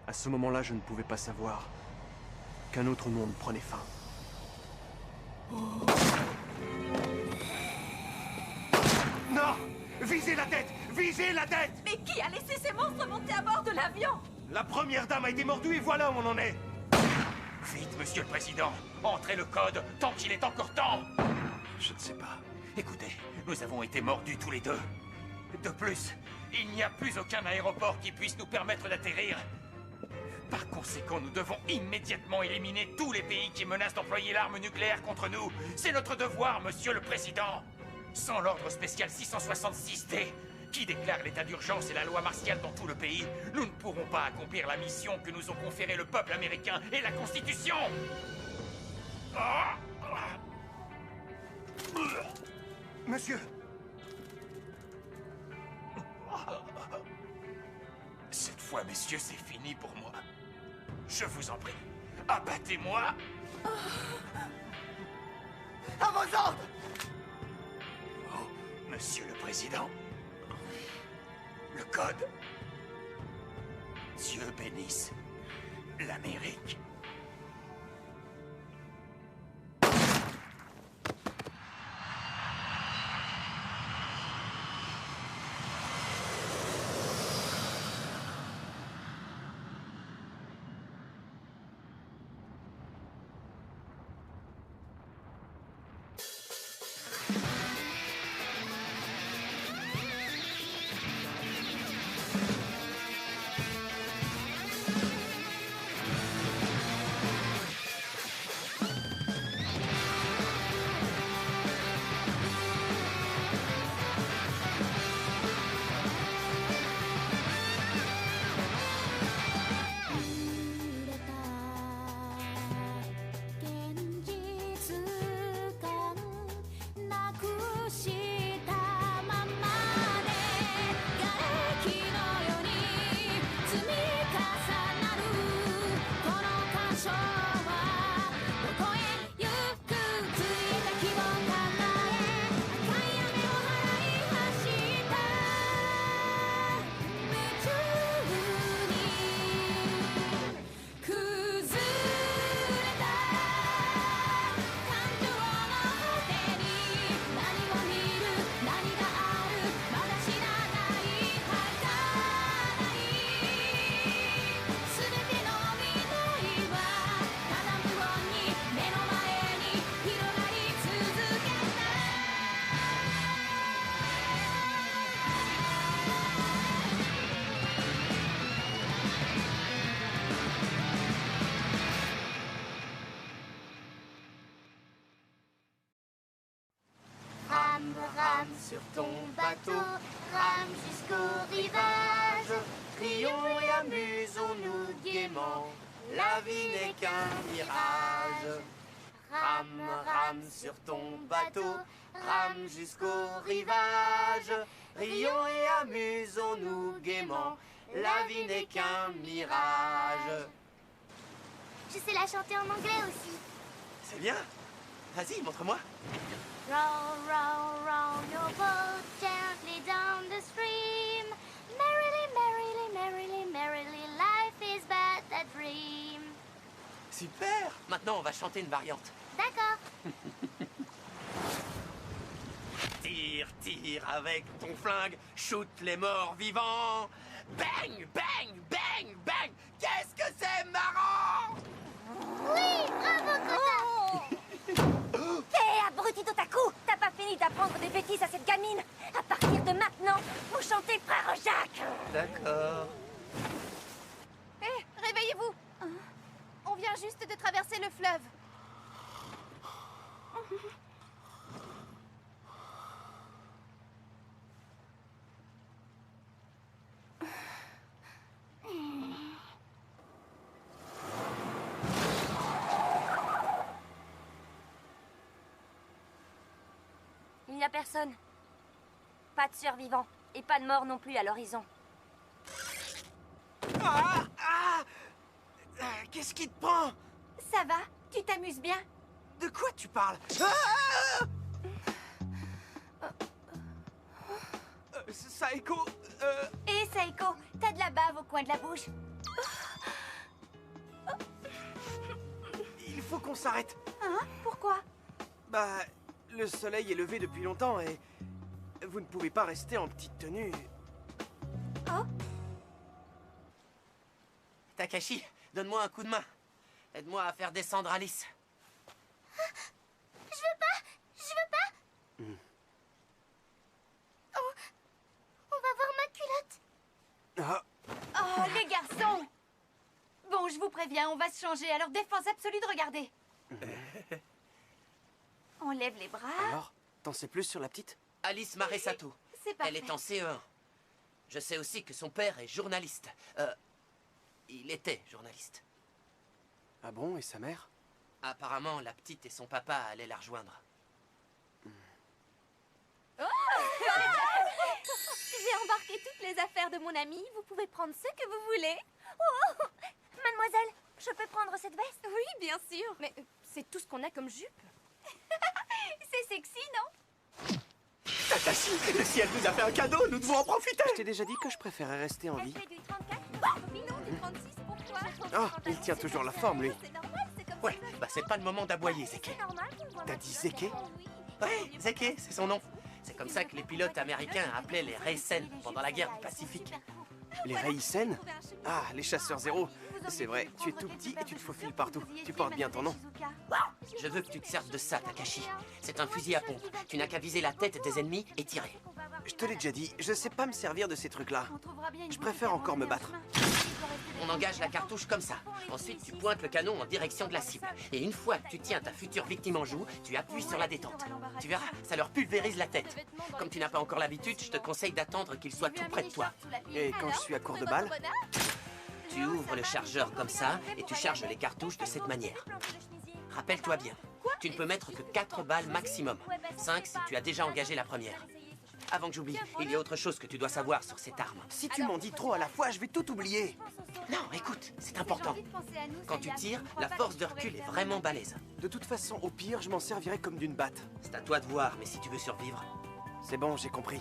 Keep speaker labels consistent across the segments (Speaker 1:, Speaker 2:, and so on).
Speaker 1: À ce moment-là, je ne pouvais pas savoir qu'un autre monde prenait fin.
Speaker 2: Non! Visez la tête! Visez la tête!
Speaker 3: Mais qui a laissé ces monstres monter à bord de l'avion?
Speaker 2: La première dame a été mordue et voilà où on en est!
Speaker 4: Vite, monsieur le président! Entrez le code tant qu'il est encore temps!
Speaker 1: Je ne sais pas.
Speaker 4: Écoutez, nous avons été mordus tous les deux. De plus, il n'y a plus aucun aéroport qui puisse nous permettre d'atterrir. Par conséquent, nous devons immédiatement éliminer tous les pays qui menacent d'employer l'arme nucléaire contre nous. C'est notre devoir, monsieur le président. Sans l'ordre spécial 666D, qui déclare l'état d'urgence et la loi martiale dans tout le pays, nous ne pourrons pas accomplir la mission que nous ont conférée le peuple américain et la Constitution.
Speaker 2: Monsieur!
Speaker 4: Cette fois, messieurs, c'est fini pour moi. Je vous en prie, abattez-moi.
Speaker 2: À vos ordres!
Speaker 4: Oh, monsieur le président. Le code. Dieu bénisse l'Amérique.
Speaker 5: Rame sur ton bateau, rame jusqu'au rivage. Rions et amusons-nous gaiement, la vie n'est qu'un mirage. Rame, rame sur ton bateau, rame jusqu'au rivage. Rions et amusons-nous gaiement, la vie n'est qu'un mirage.
Speaker 6: Je sais la chanter en anglais aussi.
Speaker 2: C'est bien! Vas-y, montre-moi!
Speaker 6: Row, row, row your boat gently down the stream. Merrily, merrily, merrily, merrily, life is but a dream.
Speaker 2: Super! Maintenant, on va chanter une variante.
Speaker 6: D'accord.
Speaker 2: Tire, tire avec ton flingue, shoot les morts vivants. Bang, bang, bang, bang! Qu'est-ce que c'est marrant!
Speaker 6: Oui, bravo, Kota.
Speaker 5: Hé, abruti d'Otaku! T'as pas fini d'apprendre des bêtises à cette gamine! À partir de maintenant, vous chantez Frère Jacques!
Speaker 2: D'accord.
Speaker 3: Hé, réveillez-vous! On vient juste de traverser le fleuve.
Speaker 5: Il n'y a personne. Pas de survivants. Et pas de morts non plus à l'horizon.
Speaker 2: Ah, ah, qu'est-ce qui te prend?
Speaker 5: Ça va? Tu t'amuses bien?
Speaker 2: De quoi tu parles? Ah! Saeko,
Speaker 5: Hé, Saeko, t'as de la bave au coin de la bouche.
Speaker 1: faut qu'on s'arrête.
Speaker 3: Hein? Pourquoi?
Speaker 1: Bah, le soleil est levé depuis longtemps et vous ne pouvez pas rester en petite tenue.
Speaker 3: Oh?
Speaker 2: Takashi, donne-moi un coup de main. Aide-moi à faire descendre Alice.
Speaker 6: Je veux pas. On va voir ma culotte.
Speaker 1: Ah,
Speaker 3: Oh, les garçons! Bon, je vous préviens, on va se changer, alors défense absolue de regarder. On lève les bras.
Speaker 1: alors, t'en sais plus sur la petite?
Speaker 2: Alice Maresato.
Speaker 3: C'est parfait.
Speaker 2: Elle est en CE1. Je sais aussi que son père est journaliste. Il était journaliste.
Speaker 1: Ah bon, et sa mère?
Speaker 2: Apparemment, la petite et son papa allaient la rejoindre.
Speaker 3: J'ai embarqué toutes les affaires de mon ami. Vous pouvez prendre ce que vous voulez.
Speaker 5: Oh, mademoiselle, je peux prendre cette veste?
Speaker 3: Oui, bien sûr. Mais c'est tout ce qu'on a comme jupe. C'est sexy, non?
Speaker 2: Takashi, le ciel nous a fait un cadeau, nous devons en profiter.
Speaker 1: Je t'ai déjà dit que je préférais rester en
Speaker 5: Elle
Speaker 1: vie.
Speaker 5: fait du 34?
Speaker 3: Non, du 36, pourquoi?
Speaker 1: Ah, il tient toujours la forme, lui.
Speaker 3: C'est normal, c'est comme
Speaker 2: Ouais, bah c'est pas le moment d'aboyer, Zeke.
Speaker 5: C'est normal qu'on voit
Speaker 1: T'as
Speaker 5: ma
Speaker 1: dit
Speaker 5: culotte.
Speaker 1: Zeke?
Speaker 2: Ouais, Zeke, c'est son nom. C'est comme ça que les pilotes américains appelaient les Reisen pendant la guerre du Pacifique.
Speaker 1: Les Raïsen? Ah, les chasseurs zéro. C'est vrai, tu es tout petit et tu te faufiles partout. Tu portes bien ton nom.
Speaker 2: Je veux que tu te serves de ça, Takashi. C'est un fusil à pompe. Tu n'as qu'à viser la tête des ennemis et tirer.
Speaker 1: Je te l'ai déjà dit, je sais pas me servir de ces trucs-là.
Speaker 3: On trouvera bien une
Speaker 1: Je préfère
Speaker 3: boutique à
Speaker 1: encore me
Speaker 3: vendre
Speaker 1: battre.
Speaker 3: un chemin.
Speaker 2: On engage la cartouche comme ça. Ensuite, tu pointes le canon en direction de la cible. Et une fois que tu tiens ta future victime en joue, tu appuies sur la détente. Tu verras, ça leur pulvérise la tête. Comme tu n'as pas encore l'habitude, je te conseille d'attendre qu'ils soient tout près de toi.
Speaker 1: Et quand je suis à court de balles?
Speaker 2: Tu ouvres le chargeur comme ça et tu charges les cartouches de cette manière. Rappelle-toi bien, tu ne peux mettre que 4 balles maximum. 5 si tu as déjà engagé la première. Avant que j'oublie, il y a autre chose que tu dois savoir sur cette arme.
Speaker 1: Si tu m'en dis trop à la fois, je vais tout oublier.
Speaker 2: Non, écoute, c'est important. Quand tu tires, la force de recul est vraiment balèze.
Speaker 1: De toute façon, au pire, je m'en servirai comme d'une batte.
Speaker 2: C'est à toi de voir, mais si tu veux survivre...
Speaker 1: C'est bon, j'ai compris.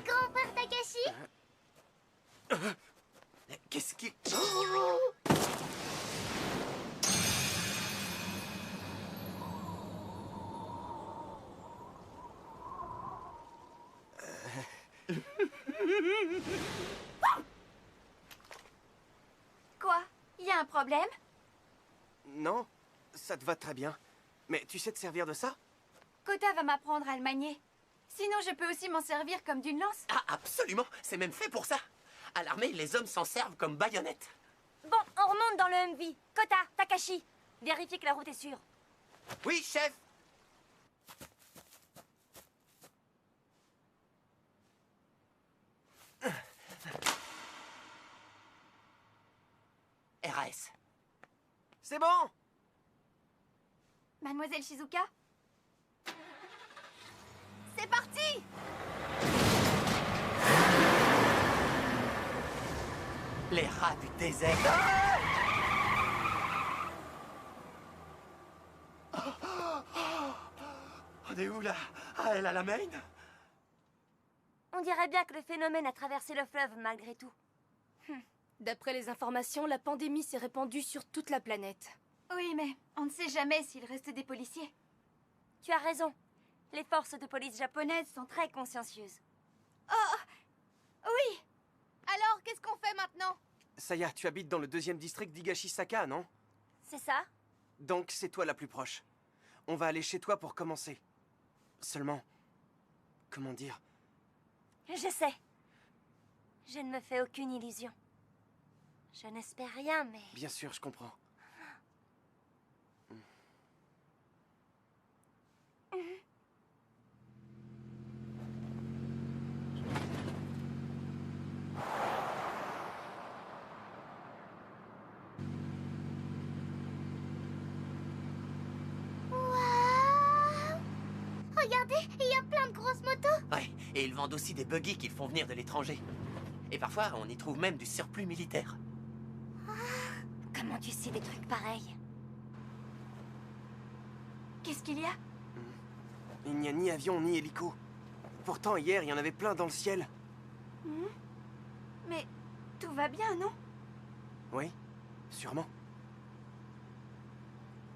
Speaker 6: Grand-père Takashi?
Speaker 2: Qu'est-ce qui...
Speaker 3: Quoi? Il y a un problème?
Speaker 1: Non, ça te va très bien. Mais tu sais te servir de ça?
Speaker 3: Kota va m'apprendre à le manier. Sinon, je peux aussi m'en servir comme d'une lance.
Speaker 2: Ah, absolument, c'est même fait pour ça. À l'armée, les hommes s'en servent comme baïonnettes.
Speaker 5: Bon, on remonte dans le MV. Kota, Takashi, vérifie que la route est sûre.
Speaker 2: Oui, chef. RAS.
Speaker 1: C'est bon!
Speaker 3: Mademoiselle Shizuka? C'est parti!
Speaker 2: Les rats du désert. On est où là? Ah, elle a la main?
Speaker 5: On dirait bien que le phénomène a traversé le fleuve malgré tout.
Speaker 7: D'après les informations, la pandémie s'est répandue sur toute la planète.
Speaker 3: Oui, mais on ne sait jamais s'il reste des policiers.
Speaker 5: Tu as raison. Les forces de police japonaises sont très consciencieuses.
Speaker 3: Oui! Alors, qu'est-ce qu'on fait maintenant?
Speaker 1: Saya, tu habites dans le 2e district d'Higashisaka, non?
Speaker 5: C'est ça?
Speaker 1: Donc c'est toi la plus proche. On va aller chez toi pour commencer. Seulement... Comment dire?
Speaker 5: Je sais. Je ne me fais aucune illusion. Je n'espère rien, mais...
Speaker 1: Bien sûr, je comprends.
Speaker 6: Waouh! Regardez, il y a plein de grosses motos.
Speaker 2: Ouais, et ils vendent aussi des buggy qu'ils font venir de l'étranger. Et parfois, on y trouve même du surplus militaire.
Speaker 5: Comment tu sais des trucs pareils?
Speaker 3: Qu'est-ce qu'il y a?
Speaker 1: Il n'y a ni avion ni hélico. Pourtant, hier, il y en avait plein dans le ciel.
Speaker 3: Mais tout va bien, non?
Speaker 1: Oui, Sûrement.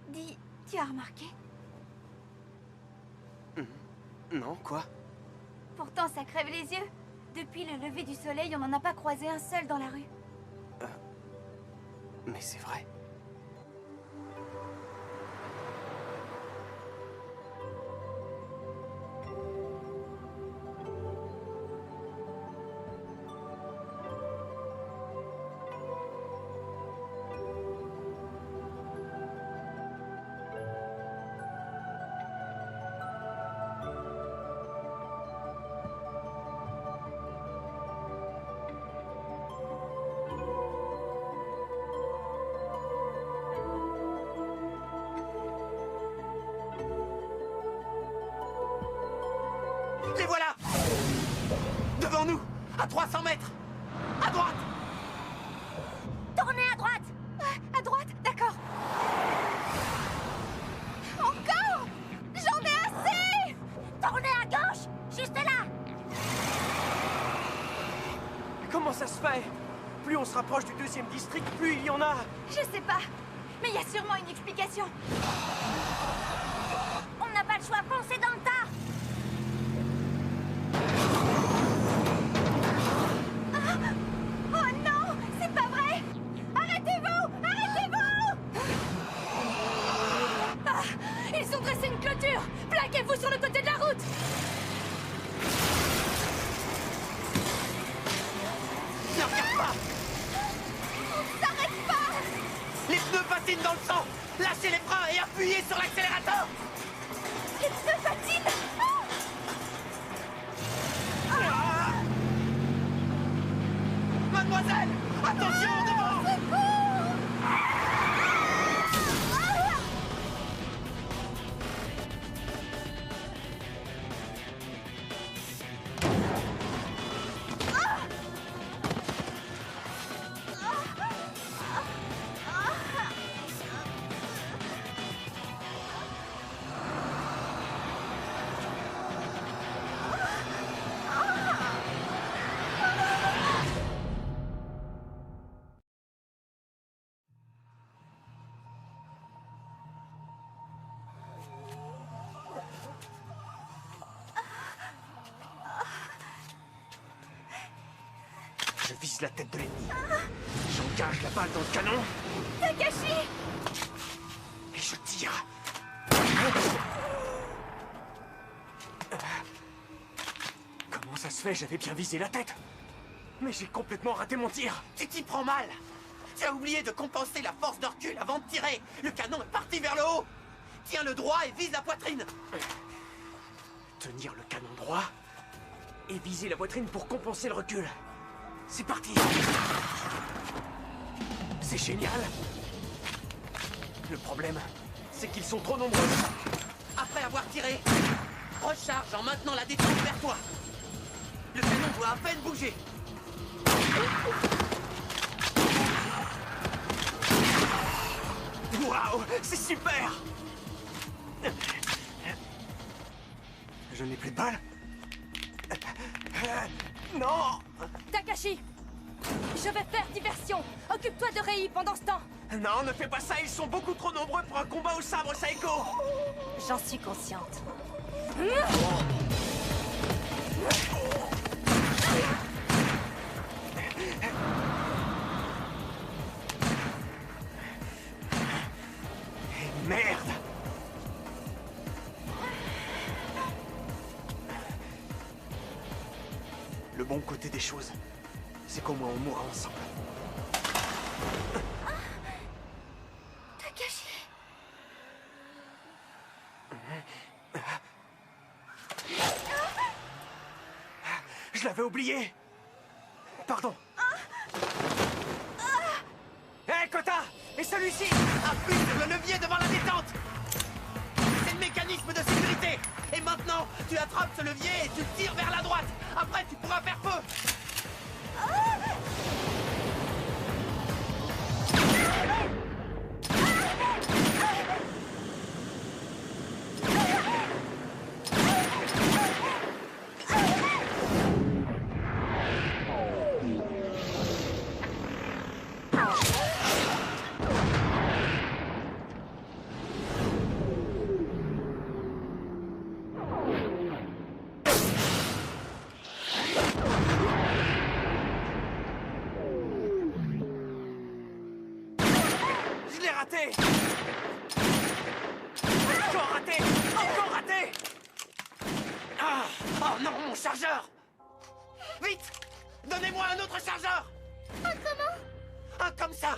Speaker 3: Dis, tu as remarqué?
Speaker 1: Non, quoi?
Speaker 3: Pourtant, ça crève les yeux. Depuis le lever du soleil, on n'en a pas croisé un seul dans la rue.
Speaker 1: Mais c'est vrai.
Speaker 2: Les voilà! Devant nous! À 300 mètres! À droite!
Speaker 5: Tournez à droite!
Speaker 3: À droite? D'accord. Encore? J'en ai assez!
Speaker 5: Tournez à gauche! Juste là!
Speaker 1: Comment ça se fait? Plus on se rapproche du 2e district, plus il y en a.
Speaker 3: Je sais pas. Mais il y a sûrement une explication.
Speaker 5: On n'a pas le choix, foncez dans le tas!
Speaker 3: Oh non! C'est pas vrai! Arrêtez-vous! Arrêtez-vous! Ah, ils ont dressé une clôture! Plaquez-vous sur le côté de la route!
Speaker 2: Ne regarde pas!
Speaker 3: On s'arrête pas!
Speaker 2: Les pneus patinent dans le sang! Lâchez les freins et appuyez sur l'accélérateur!
Speaker 3: Les pneus patinent!
Speaker 2: Mademoiselle! Attention devant!
Speaker 1: Je vise la tête de l'ennemi. J'engage la balle dans le canon
Speaker 3: Takashi!
Speaker 1: et je tire. Comment ça se fait? J'avais bien visé la tête. Mais j'ai complètement raté mon tir.
Speaker 2: Tu t'y prends mal! Tu as oublié de compenser la force de recul avant de tirer! Le canon est parti vers le haut! Tiens-le droit et vise la poitrine!
Speaker 1: Tenir le canon droit et viser la poitrine pour compenser le recul. C'est parti. C'est génial. Le problème, c'est qu'ils sont trop nombreux.
Speaker 2: Après avoir tiré, recharge en maintenant la détente vers toi. Le canon doit à peine bouger.
Speaker 1: Waouh, c'est super. Je n'ai plus de balles. Non.
Speaker 7: Takashi! Je vais faire diversion! Occupe-toi de Rei pendant ce temps!
Speaker 1: Non, ne fais pas ça, ils sont beaucoup trop nombreux pour un combat au sabre, Saeko.
Speaker 7: J'en suis consciente.
Speaker 1: Merde. Le bon côté des choses, c'est qu'au moins on mourra ensemble.
Speaker 3: Takashi!
Speaker 1: Je l'avais oublié. Pardon. Hé, Kota! Et celui-ci!
Speaker 2: Appuie sur le levier devant la détente. C'est le mécanisme de sécurité. Et maintenant, tu attrapes ce levier et tu tires vers la droite. Après, tu pourras faire feu.
Speaker 1: raté! Encore raté! Encore raté!
Speaker 2: Ah! Oh non, mon chargeur! Vite! Donnez-moi un autre chargeur!
Speaker 6: Ah, comment?
Speaker 2: Un comme ça!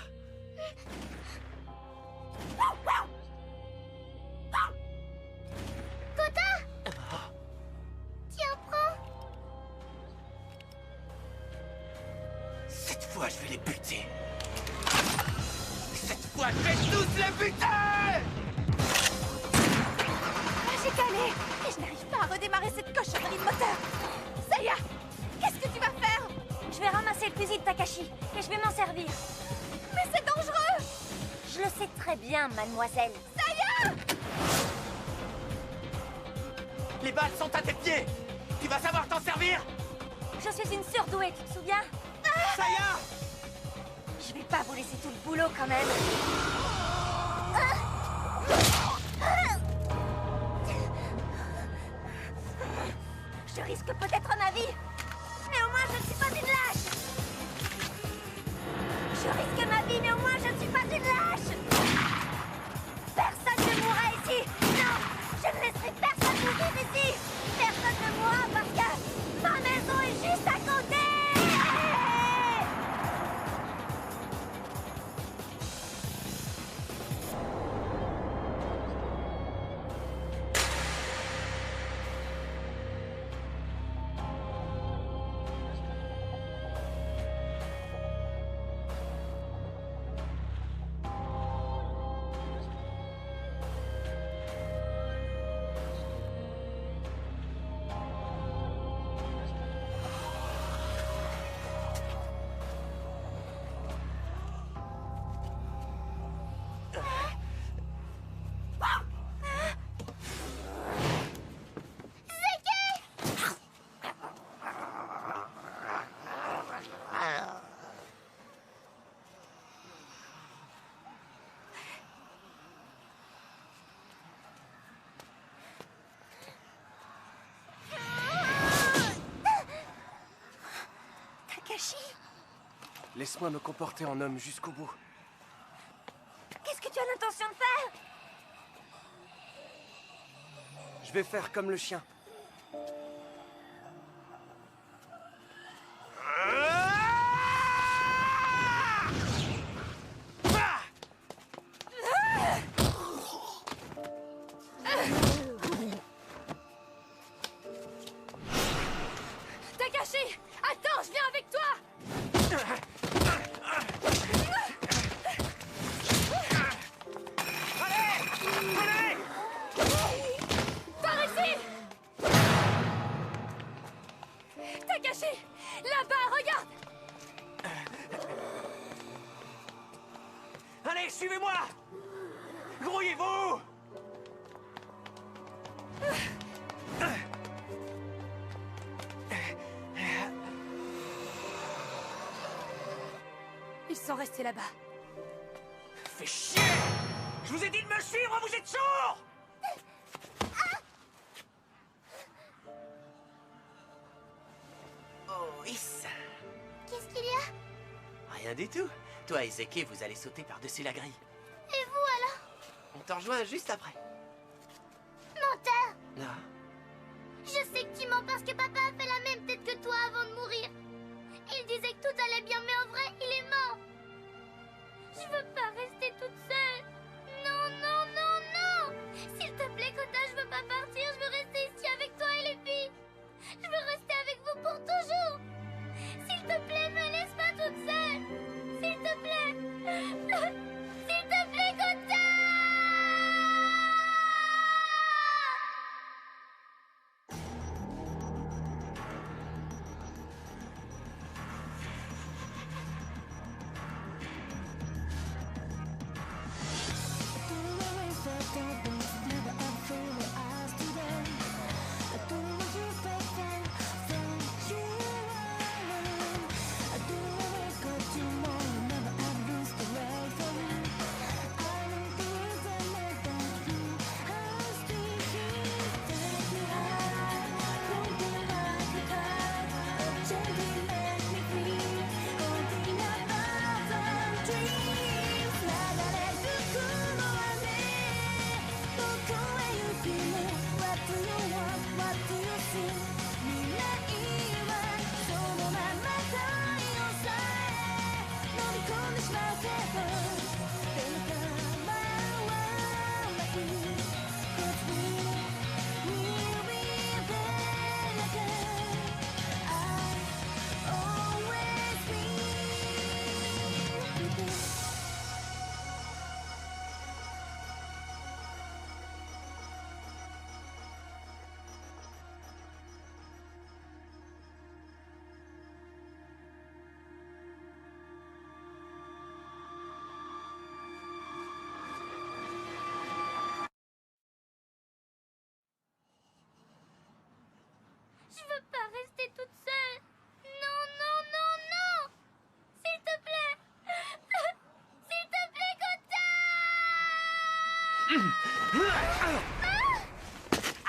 Speaker 6: Kota! Tiens, prends!
Speaker 2: Cette fois, je vais les buter! Cette fois, je vais tous les buter!
Speaker 3: J'ai calé et je n'arrive pas à redémarrer cette cochonnerie de moteur. Saya, qu'est-ce que tu vas faire?
Speaker 5: Je vais ramasser le fusil de Takashi et je vais m'en servir.
Speaker 3: Mais c'est dangereux!
Speaker 5: Je le sais très bien, mademoiselle.
Speaker 3: Saya!
Speaker 2: Les balles sont à tes pieds! Tu vas savoir t'en servir!
Speaker 5: Je suis une surdouée, tu te souviens?
Speaker 2: Saya!
Speaker 5: Je vais pas vous laisser tout le boulot quand même. Je risque peut-être ma vie, mais au moins je ne suis pas une lâche. Je risque ma vie, mais au moins je ne suis pas une lâche. Personne ne mourra ici. Non, je ne laisserai personne mourir ici. Personne ne mourra parce que ma maison est juste à côté. Takashi,
Speaker 1: Laisse-moi me comporter en homme jusqu'au bout.
Speaker 5: qu'est-ce que tu as l'intention de faire?
Speaker 1: Je vais faire comme le chien.
Speaker 7: Takashi! Attends, je viens avec toi! Par ici! Takashi! Là-bas, regarde!
Speaker 1: Allez, suivez-moi! Grouillez-vous!
Speaker 7: Ils sont restés là-bas.
Speaker 1: Fais chier! Je vous ai dit de me suivre, vous êtes sourds!
Speaker 2: Oh, Is!
Speaker 6: Qu'est-ce qu'il y a?
Speaker 2: Rien du tout. Toi et Zeke, vous allez sauter par-dessus la grille.
Speaker 6: Et vous alors?
Speaker 2: On t'en rejoint juste après.
Speaker 6: Menteur!
Speaker 2: Non.
Speaker 6: Je sais que tu mens parce que papa a fait la même tête que toi avant de mourir. Il disait que tout allait bien, mais en vrai, il est mort. Je veux pas rester toute seule. Non, non, non, non! S'il te plaît, Kota, je veux pas partir. Je veux rester ici avec toi et les filles. Je veux rester avec vous pour toujours. S'il te plaît, me laisse pas toute seule. S'il te plaît. S'il te plaît, Kota! La la la, Je veux pas rester toute seule. Non, non, non, non. S'il te plaît. S'il te plaît, Gotham.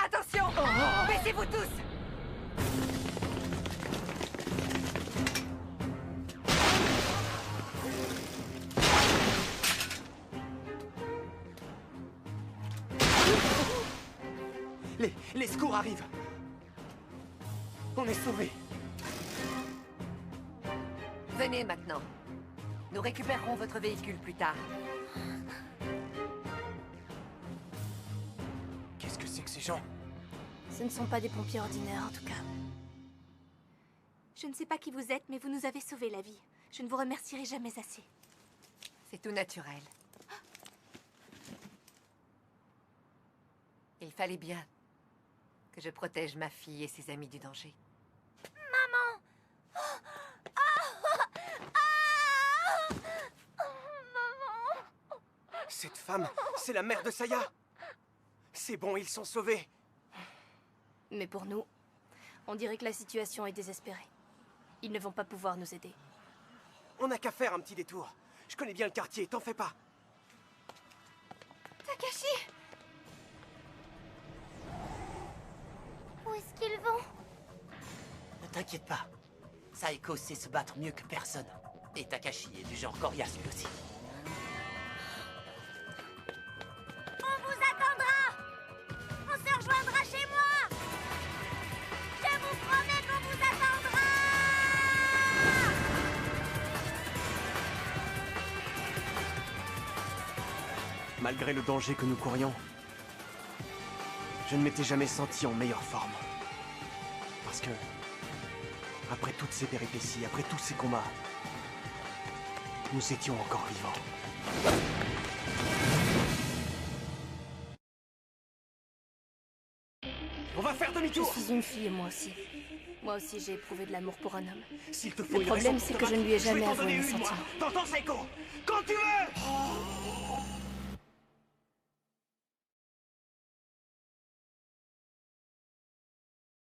Speaker 3: Attention! Baissez-vous tous!
Speaker 1: Les secours arrivent. On est sauvés.
Speaker 3: Venez maintenant. Nous récupérerons votre véhicule plus tard.
Speaker 1: Qu'est-ce que c'est que ces gens?
Speaker 7: Ce ne sont pas des pompiers ordinaires, en tout cas.
Speaker 8: Je ne sais pas qui vous êtes, mais vous nous avez sauvé la vie. Je ne vous remercierai jamais assez.
Speaker 3: C'est tout naturel. Il fallait bien que je protège ma fille et ses amis du danger.
Speaker 6: Maman. Maman.
Speaker 1: Cette femme, c'est la mère de Saya. C'est bon, ils sont sauvés.
Speaker 7: Mais pour nous, on dirait que la situation est désespérée. Ils ne vont pas pouvoir nous aider.
Speaker 1: On n'a qu'à faire un petit détour. Je connais bien le quartier, t'en fais pas.
Speaker 8: Takashi!
Speaker 6: Où est-ce qu'ils vont?
Speaker 2: Ne t'inquiète pas. Saeko sait se battre mieux que personne. Et Takashi est du genre coriace lui aussi.
Speaker 6: On vous attendra. On se rejoindra chez moi. Je vous promets qu'on vous attendra.
Speaker 1: Malgré le danger que nous courions, je ne m'étais jamais senti en meilleure forme. Parce que, après toutes ces péripéties, après tous ces combats, nous étions encore vivants. On va faire
Speaker 7: Je
Speaker 1: demi-tour!
Speaker 7: suis une fille, moi aussi. Moi aussi, j'ai éprouvé de l'amour pour un homme.
Speaker 1: S'il te faut
Speaker 7: Le
Speaker 1: une
Speaker 7: problème,
Speaker 1: raison pour
Speaker 7: c'est
Speaker 1: te
Speaker 7: que je ne lui ai
Speaker 1: battre,
Speaker 7: jamais
Speaker 1: je vais t'en
Speaker 7: avoué
Speaker 1: donner
Speaker 7: mes
Speaker 1: une, moi.
Speaker 7: sentiments.
Speaker 1: T'entends, Saeko? Quand tu veux!